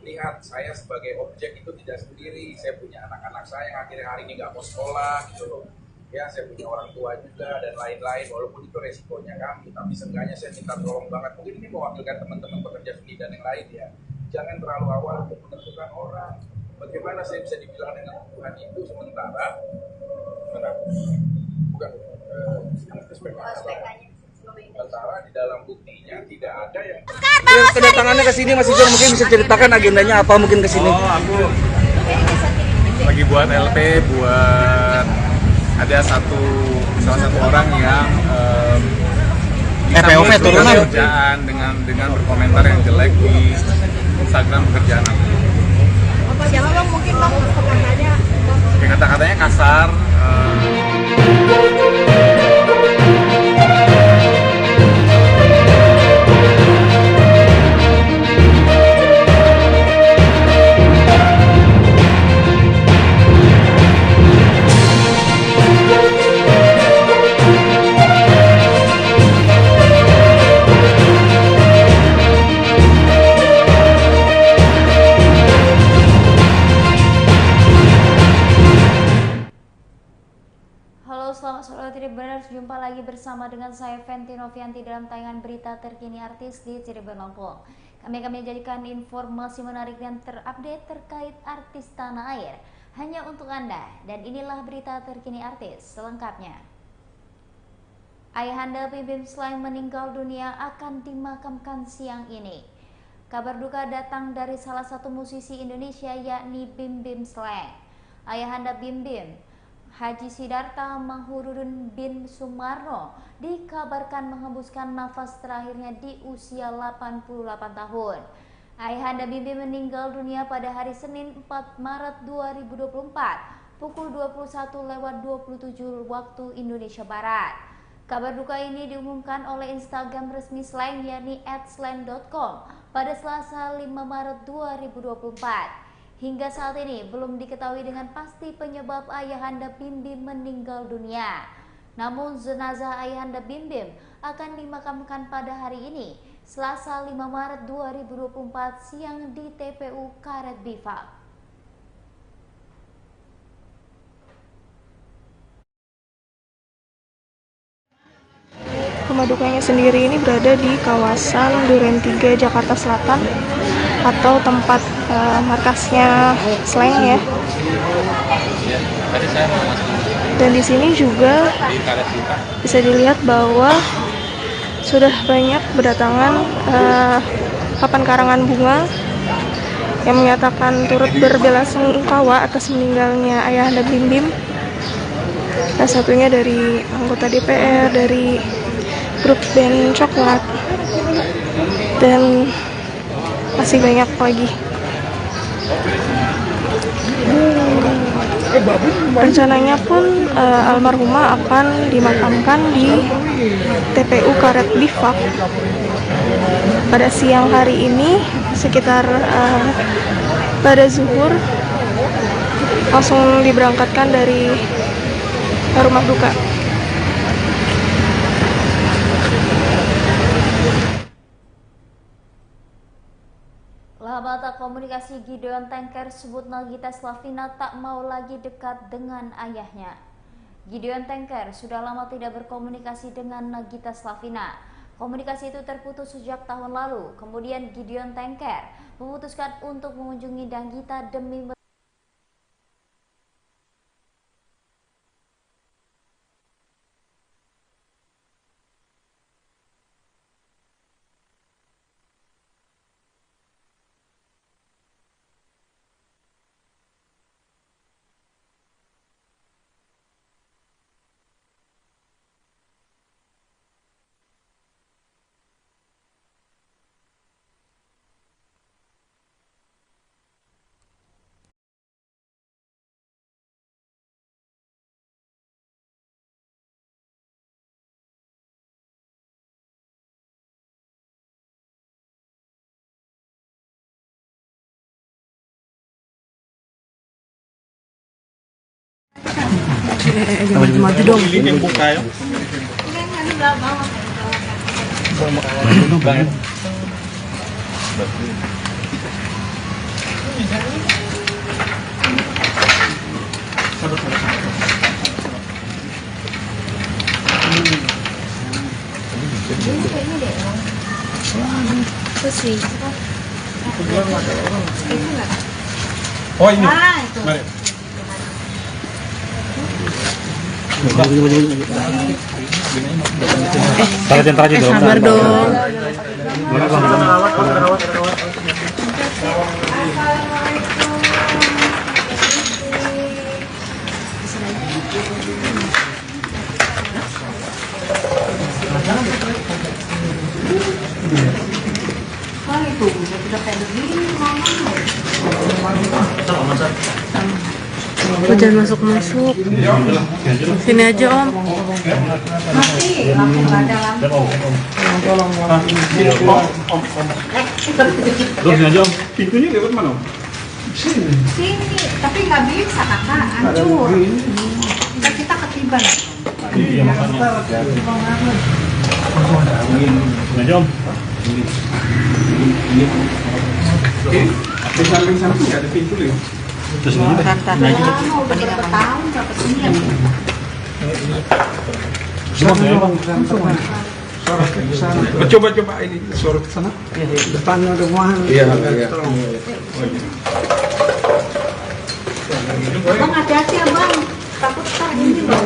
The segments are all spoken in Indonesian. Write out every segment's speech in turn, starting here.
lihat saya sebagai objek itu tidak sendiri. Saya punya anak-anak saya yang akhirnya hari ini nggak mau sekolah gitu loh. Ya, saya punya orang tua juga dan lain-lain, walaupun itu resikonya kami, tapi seenggaknya saya minta tolong banget. Mungkin ini mewakilkan teman-teman pekerja seni dan yang lain ya. Jangan terlalu awal untuk menentukan orang. Bagaimana saya bisa dibilang dengan Tuhan itu sementara bukan sementara di dalam buktinya tidak ada yang kedatangannya ke sini Mas Ijon, mungkin bisa ceritakan agendanya apa mungkin ke sini? Oh, aku lagi buat LP buat ada salah satu orang yang bisa melakukan pekerjaan dengan berkomentar yang jelek di Instagram pekerjaan aku. Siapa bang? Mungkin bang kata-katanya? Kata-katanya kasar. Selamat sore Cireboners, jumpa lagi bersama dengan saya Fenty Novianti dalam tayangan berita terkini artis di Cirebon Lampung. Kami akan menjadikan informasi menarik dan terupdate terkait artis tanah air hanya untuk Anda, dan inilah berita terkini artis selengkapnya. Ayahanda Bim Bim Slank meninggal dunia akan dimakamkan siang ini. Kabar duka datang dari salah satu musisi Indonesia yakni Bim Bim Slank. Ayahanda Bim Bim, Haji Sidarta Manghurudun bin Sumarno, dikabarkan menghembuskan nafas terakhirnya di usia 88 tahun. Ayahanda Bim Bim meninggal dunia pada hari Senin 4 Maret 2024 pukul 21:27 waktu Indonesia Barat. Kabar duka ini diumumkan oleh Instagram resmi Slank yakni @slank.com pada Selasa 5 Maret 2024. Hingga saat ini belum diketahui dengan pasti penyebab Ayahanda Bim Bim meninggal dunia. Namun jenazah Ayahanda Bim Bim akan dimakamkan pada hari ini, Selasa 5 Maret 2024 siang di TPU Karet Bifak. Rumah dukanya sendiri ini berada di kawasan Duren 3 Jakarta Selatan, atau tempat markasnya Slank ya. Dan di sini juga bisa dilihat bahwa sudah banyak berdatangan papan karangan bunga yang menyatakan turut berbelasungkawa atas meninggalnya Ayahanda Bim Bim. Salah satunya dari anggota DPR, dari grup band Coklat, dan masih banyak lagi. Rencananya pun almarhumah akan dimakamkan di TPU Karet Bifak pada siang hari ini sekitar pada zuhur. Langsung diberangkatkan dari rumah duka. Mata komunikasi Gideon Tanker sebut Nagita Slavina tak mau lagi dekat dengan ayahnya. Gideon Tanker sudah lama tidak berkomunikasi dengan Nagita Slavina. Komunikasi itu terputus sejak tahun lalu. Kemudian Gideon Tanker memutuskan untuk mengunjungi Nagita demi Maju dong. Ini yang buka ya. Oh ini. Mari. Sabar dong. Oh, jangan masuk-masuk. Sini aja, Om. Terus aja Om. Pintunya lewat mana Om? Sini, tapi nggak bisa kakak, hancur. Ntar kita ketiban. Iya makanya. Aja Om. Di samping sana nggak ada pintu lho. Terus ini Mau berapa tahun berapa sini ya? coba ini sorot ke sana. Depannya ada ruangan. Iya. Bang hati-hati ya bang, takut ntar gini bang.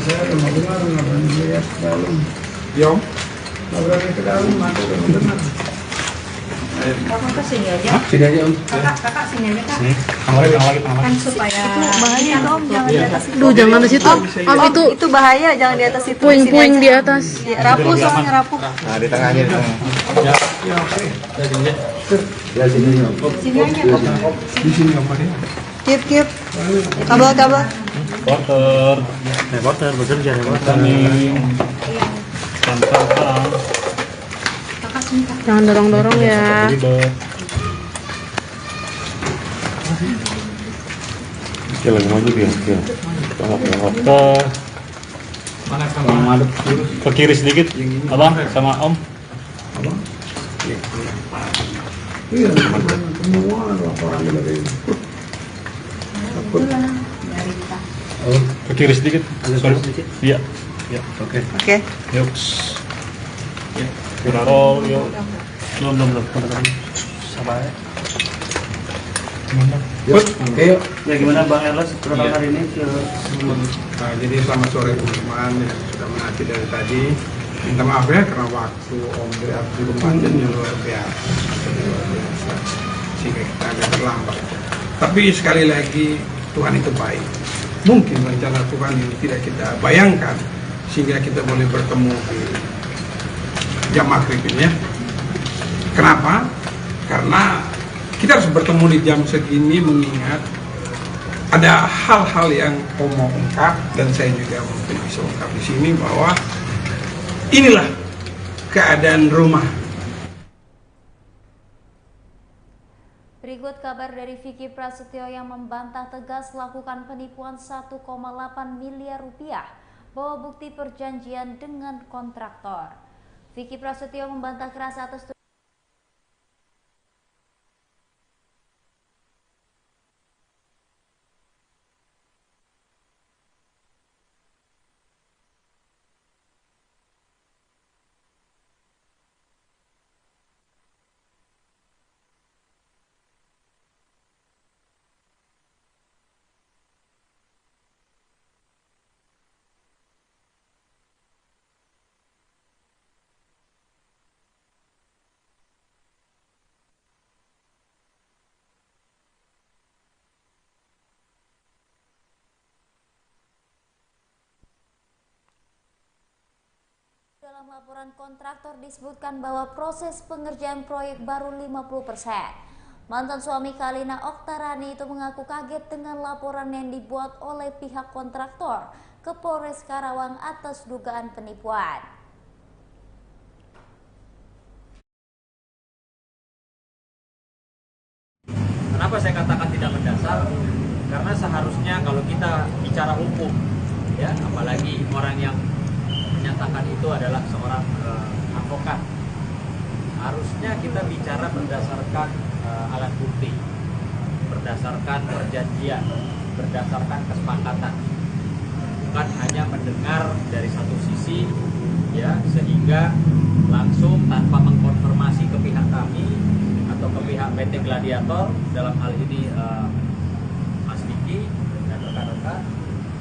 Saya mau dengar nggak berani lihat ke dalam. Ya Om. Nggak berani ke dalam, aku udah benar. Kakak ke sini aja. Sini aja Om. Kakak sini aja kak. Lagi. Kan supaya bahaya om, jangan di atas itu. Duh, jangan di situ. Om, itu bahaya, jangan di atas itu. puing-puing di atas. Ya, rapuh soalnya rapuh. Nah di tengahnya itu. Ya sini Om. Sini aja kak. Di sini Om Maria. Kip. Kabel. Reporter bekerja reporter. Kakak sini kak. Jangan dorong-dorong ya. Oke, lagi maju dia. Oke. Tengok. Mana sama madep ke kiri sedikit. Abang sama Om. Abang? Iya, semua laporan dari takut. Oh, ke kiri sedikit. Sorry. Sedikit. Iya. Ya, oke. Oke. Yuk. Ya, kita roll yuk. Belum. Sabar ya. Yuk, yuk. Ya gimana Bang Erlas berapa hari ini ke Nah, jadi selamat sore teman-teman yang sudah menanti dari tadi. Minta maaf ya karena waktu Om Dri Abdul Manjen yang luar biasa, sehingga kita agak terlambat. Tapi sekali lagi Tuhan itu baik. Mungkin rencana Tuhan yang tidak kita bayangkan sehingga kita boleh bertemu di jam maghrib ini ya. Kenapa? Karena kita harus bertemu di jam segini mengingat ada hal-hal yang Om mau ungkap dan saya juga mungkin bisa ungkap di sini bahwa inilah keadaan rumah. Berikut kabar dari Vicky Prasetyo yang membantah tegas lakukan penipuan 1,8 miliar rupiah bawa bukti perjanjian dengan kontraktor. Vicky Prasetyo membantah keras atas dalam laporan kontraktor disebutkan bahwa proses pengerjaan proyek baru 50%. Mantan suami Kalina Oktarani itu mengaku kaget dengan laporan yang dibuat oleh pihak kontraktor ke Polres Karawang atas dugaan penipuan. Kenapa saya katakan tidak mendasar? Karena seharusnya kalau kita bicara hukum, ya, apalagi orang yang menyatakan itu adalah seorang advokat, harusnya kita bicara berdasarkan alat bukti, berdasarkan perjanjian, berdasarkan kesepakatan, bukan hanya mendengar dari satu sisi, ya, sehingga langsung tanpa mengkonfirmasi ke pihak kami atau ke pihak PT Gladiator, dalam hal ini Mas Diki dan rekan-rekan,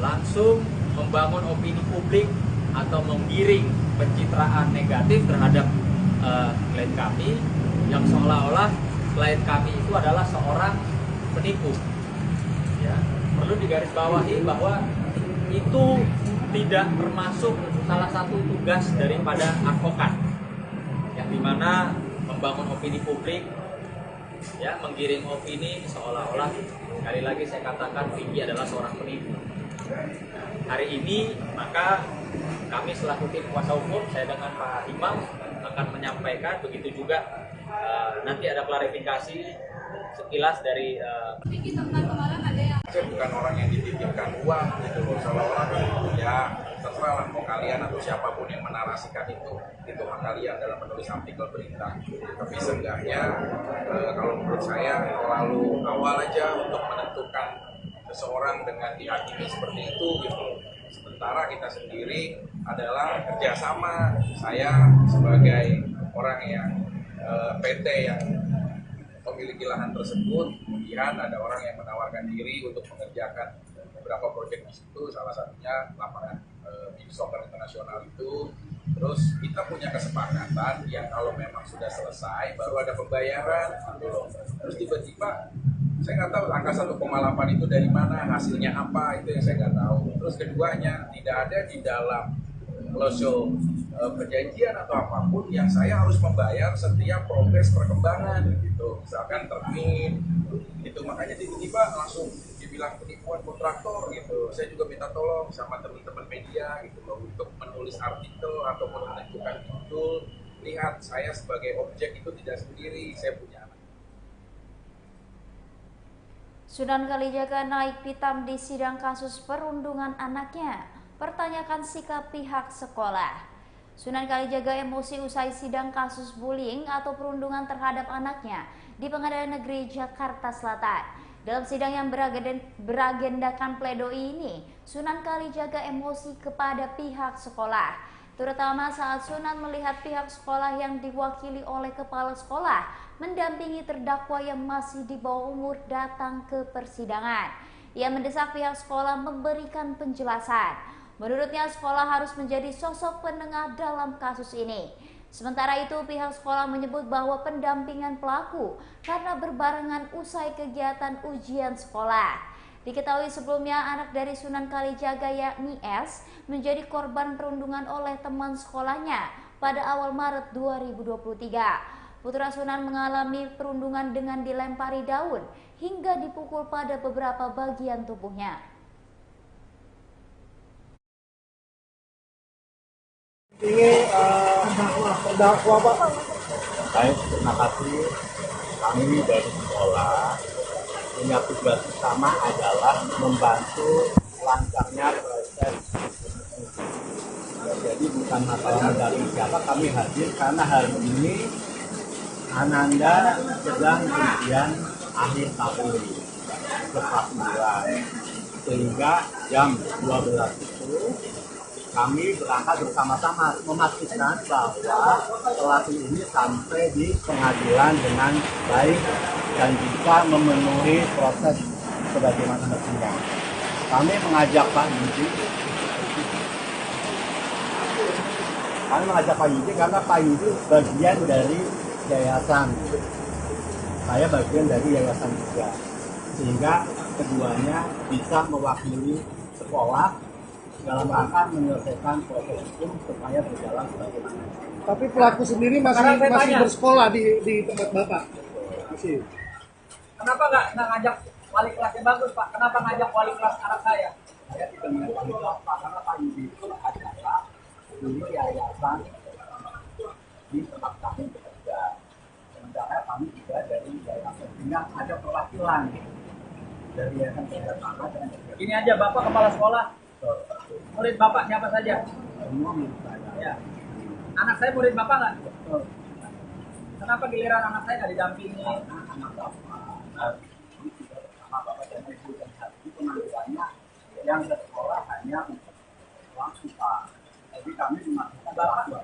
langsung membangun opini publik atau menggiring pencitraan negatif terhadap klien kami, yang seolah-olah klien kami itu adalah seorang penipu. Ya, perlu digarisbawahi bahwa itu tidak termasuk salah satu tugas daripada advokat, yang dimana membangun opini publik, ya, menggiring opini seolah-olah, sekali lagi saya katakan, Vicky adalah seorang penipu. Hari ini maka kami selaku tim kuasa hukum, saya dengan Pak Imam akan menyampaikan, begitu juga nanti ada klarifikasi sekilas dari Saya bukan orang yang dititipkan uang gitu loh, seolah-olah ya terserah lah mau kalian atau siapapun yang menarasikan itu hak kalian dalam menulis artikel berita. Tapi seenggaknya kalau menurut saya terlalu awal aja untuk menentukan seseorang dengan dihakimi seperti itu gitu. Sementara kita sendiri adalah kerjasama, saya sebagai orang yang PT yang memiliki lahan tersebut, kemudian ada orang yang menawarkan diri untuk mengerjakan beberapa proyek di situ, salah satunya lapangan mini soccer internasional itu. Terus kita punya kesepakatan yang kalau memang sudah selesai baru ada pembayaran gitu loh. Terus tiba-tiba saya nggak tahu angka 1,8 itu dari mana, hasilnya apa, itu yang saya nggak tahu. Terus keduanya, tidak ada di dalam klosure perjanjian atau apapun yang saya harus membayar setiap progres perkembangan gitu. Misalkan termin itu, makanya tiba-tiba langsung dibilang penipuan kontraktor gitu. Saya juga minta tolong sama teman-teman media gitu loh untuk menulis artikel atau menentukan judul. Lihat, saya sebagai objek itu tidak sendiri, saya punya anak. Sunan Kalijaga naik pitam di sidang kasus perundungan anaknya, pertanyakan sikap pihak sekolah. Sunan Kalijaga emosi usai sidang kasus bullying atau perundungan terhadap anaknya di Pengadilan Negeri Jakarta Selatan. Dalam sidang yang beragendakan pledoi ini, Sunan Kalijaga emosi kepada pihak sekolah, terutama saat Sunan melihat pihak sekolah yang diwakili oleh kepala sekolah mendampingi terdakwa yang masih di bawah umur datang ke persidangan. Ia mendesak pihak sekolah memberikan penjelasan. Menurutnya sekolah harus menjadi sosok penengah dalam kasus ini. Sementara itu pihak sekolah menyebut bahwa pendampingan pelaku karena berbarengan usai kegiatan ujian sekolah. Diketahui sebelumnya anak dari Sunan Kalijaga yakni S menjadi korban perundungan oleh teman sekolahnya pada awal Maret 2023. Putra Sunan mengalami perundungan dengan dilempari daun hingga dipukul pada beberapa bagian tubuhnya. Ini terdakwa Pak. Baik, terima kasih. Kami dari sekolah punya tugas utama adalah membantu lancarnya proses. Jadi bukan masalah dari siapa kami hadir karena hari ini Ananda sedang ujian akhir tahun kelas 9, sehingga jam 12 itu kami berangkat bersama-sama memastikan bahwa pelaku ini sampai di pengadilan dengan baik dan bisa memenuhi proses sebagaimana mestinya. Kami mengajak Pak Yudi, karena Pak Yudi bagian dari yayasan, saya bagian dari yayasan juga, sehingga keduanya bisa mewakili sekolah dalam rangka menyelesaikan proses hukum supaya berjalan sebagaimana. Tapi pelaku sendiri masih bersekolah di tempat Bapak. Masih. Kenapa nggak ngajak wali kelasnya bagus Pak? Kenapa ngajak wali kelas anak saya? Saya tidak mengajak wali kelas Pak, karena Pak Yudi itu adalah milik yayasan di tempat kami bekerja. Sementara kami juga dari yayasan, sehingga ada perwakilan. dari Yayasan Pendidikan Anak dan Ini aja Bapak kepala sekolah. Murid Bapak siapa saja? semua milik saya. Ya. Anak saya murid Bapak nggak? Betul. Kenapa giliran anak saya nggak didampingi? Anak Bapak sama Bapak dan Ibu dan Hati penanggulannya yang ke sekolah hanya untuk uang Pak. Jadi kami memastikan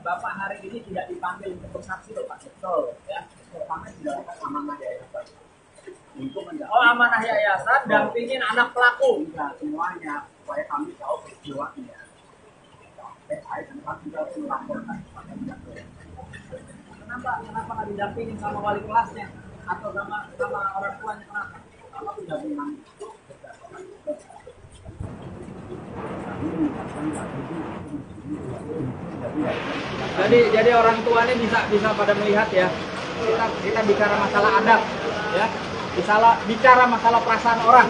Bapak hari ini tidak dipanggil untuk bersaksi loh Pak. betul. Ya. Kami menjalankan amanah yayasan untuk menjalankan Oh, amanah yayasan dampingin anak pelaku. semuanya supaya kami tahu peristiwanya. Sampai dan kami juga melaporkan kepada pihak Kenapa nggak didampingin sama wali kelasnya atau sama orang tuanya kenapa? kalau tidak memang itu Jadi orang tuanya bisa pada melihat ya. Kita bicara masalah adab ya. Bicara masalah perasaan orang.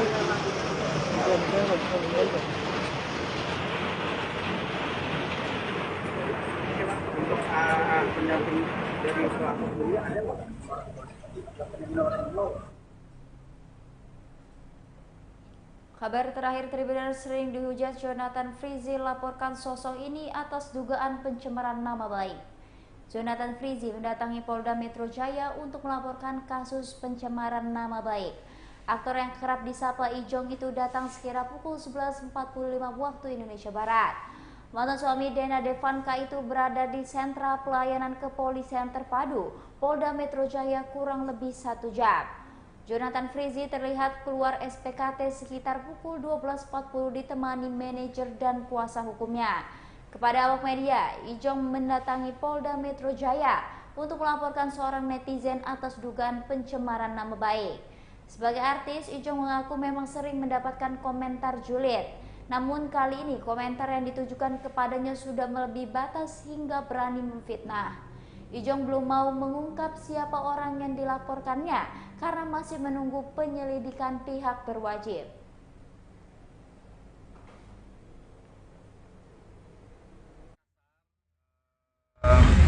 Untuk pendamping dari pelaku sendiri ada nggak? Kabar terakhir Tribuners sering dihujat Jonathan Frizzy laporkan sosok ini atas dugaan pencemaran nama baik. Jonathan Frizzy mendatangi Polda Metro Jaya untuk melaporkan kasus pencemaran nama baik. Aktor yang kerap disapa Ijong itu datang sekira pukul 11.45 waktu Indonesia Barat. Mantan suami Dena Devanka itu berada di sentra pelayanan kepolisian terpadu Polda Metro Jaya kurang lebih 1 jam. Jonathan Frizzy terlihat keluar SPKT sekitar pukul 12.40 ditemani manajer dan kuasa hukumnya. Kepada awak media, Ijong mendatangi Polda Metro Jaya untuk melaporkan seorang netizen atas dugaan pencemaran nama baik. Sebagai artis, Ijong mengaku memang sering mendapatkan komentar julid. Namun kali ini komentar yang ditujukan kepadanya sudah melebihi batas hingga berani memfitnah. Ijong belum mau mengungkap siapa orang yang dilaporkannya karena masih menunggu penyelidikan pihak berwajib.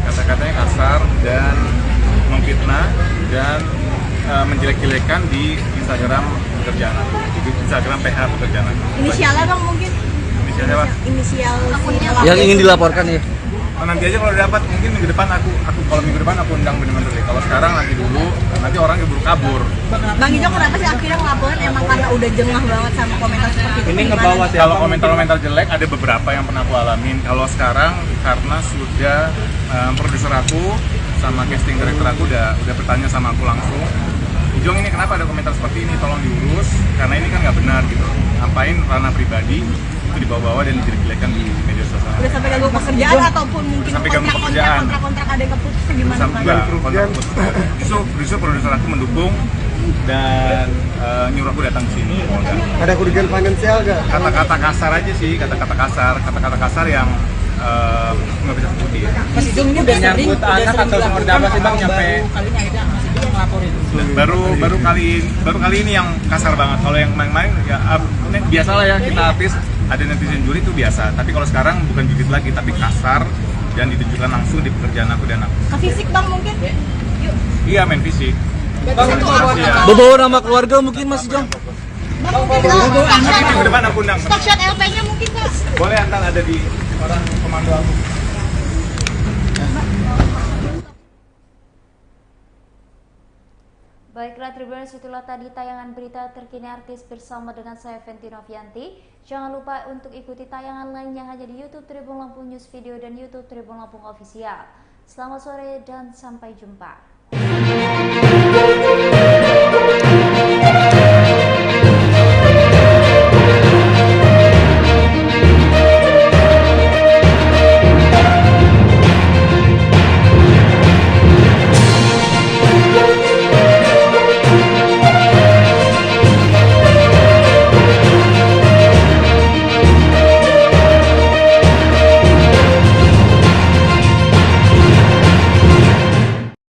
Kata-katanya kasar dan memfitnah dan menjelek-jelekan di Instagram pekerjaan aku, di Instagram PH pekerjaan aku. Inisialnya Bang mungkin? Inisialnya apa? Inisial Yang ingin dilaporkan ya. Nanti aja kalau dapat, mungkin minggu depan aku kalau minggu depan aku undang bener-bener deh. Kalau sekarang nanti dulu, nanti orang keburu kabur. Bang Ijong kenapa sih akhirnya ngelaporin emang karena udah jengah banget sama komentar seperti itu? Ini ngebawa kalau komentar-komentar jelek ada beberapa yang pernah aku alamin. Kalau sekarang karena sudah produser aku sama casting director aku udah bertanya sama aku langsung. Ijong ini kenapa ada komentar seperti ini? Tolong diurus karena ini kan nggak benar gitu. Ngapain ranah pribadi itu dibawa-bawa dan dijelek-jelekan di media sosial. Udah sampai ganggu pekerjaan ataupun mungkin sampai ganggu pekerjaan. kontrak ada yang keputus atau gimana? Sampai justru produser aku dan nyuruh aku datang ke sini. Ada kerugian finansial nggak? Kata-kata kasar aja sih, kata-kata kasar yang nggak bisa sebutin. Mas Ijong ini udah nyangkut anak atau seperti apa sih Bang nyampe kalinya akhirnya Mas Ijong ngelaporin? Baru kali ini yang kasar banget. Kalau yang main-main ya biasalah ya, kita artis ada netizen julid itu biasa. Tapi kalau sekarang bukan julid lagi tapi kasar dan ditujukan langsung di pekerjaan aku dan aku. Ke fisik Bang mungkin? Yuk. Iya, main fisik. Bawa nama keluarga mungkin Mas Ijong. Bang mungkin Minggu depan aku undang. stock shot LP-nya mungkin Kak? Boleh, antar ada di orang komando aku. Baiklah Tribuners, itulah tadi tayangan berita terkini artis bersama dengan saya Fenty Novianti. Jangan lupa untuk ikuti tayangan lainnya hanya di YouTube Tribun Lampung News Video dan YouTube Tribun Lampung Official. Selamat sore dan sampai jumpa.